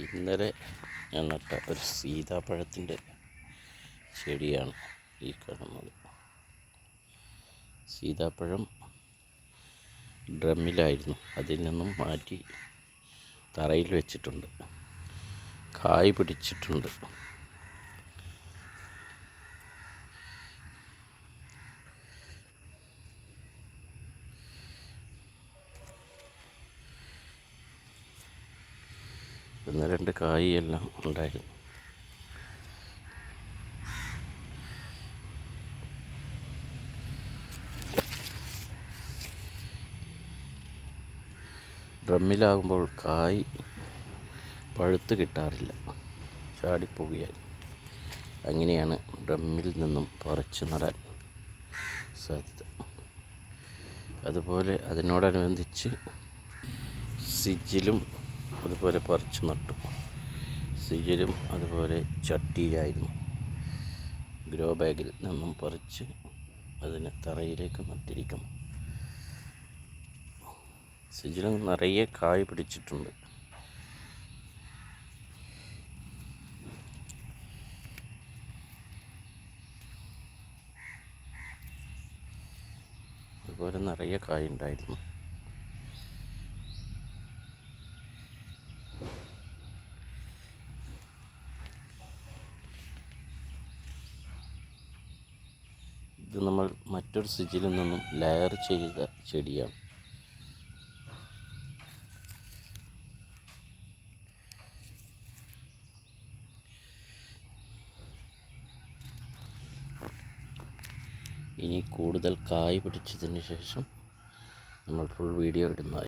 ഇന്നലെ ഞാൻ നട്ട ഒരു സീതാപ്പഴത്തിൻ്റെ ചെടിയാണ് ഈ കാണുന്നത്. സീതാപ്പഴം ഡ്രമ്മിലായിരുന്നു, അതിൽ നിന്നും മാറ്റി തറയിൽ വെച്ചിട്ടുണ്ട്. കായ് പിടിച്ചിട്ടുണ്ട്. ഒന്ന് രണ്ട് കായെല്ലാം ഉണ്ടായിരുന്നു. ഡ്രമ്മിലാകുമ്പോൾ കായ് പഴുത്ത് കിട്ടാറില്ല, ചാടിപ്പോവുകയാൽ. അങ്ങനെയാണ് ഡ്രമ്മിൽ നിന്നും പറിച്ച് നടാൻ സാധ്യത. അതുപോലെ അതിനോടനുബന്ധിച്ച് സിജിലും അതുപോലെ പറിച്ച് നട്ടു. സിജിലും അതുപോലെ ചട്ടിയിലായിരുന്നു, ഗ്രോ ബാഗിൽ നിന്നും പറിച്ച് അതിനെ തറയിലേക്ക് നട്ടിരിക്കുന്നു. സിജിലും നിറയെ കായ് പിടിച്ചിട്ടുണ്ട്. അതുപോലെ നിറയെ കായ് ഉണ്ടായിരുന്നു. ഇത് നമ്മൾ മറ്റൊരു സിജിലിൽ നിന്നും ലെയർ ചെയ്ത ചെടിയാണ്. ഇനി കൂടുതൽ കായ് പിടിച്ചതിന് ശേഷം നമ്മൾ ഫുൾ വീഡിയോ ഇടുന്നതായി.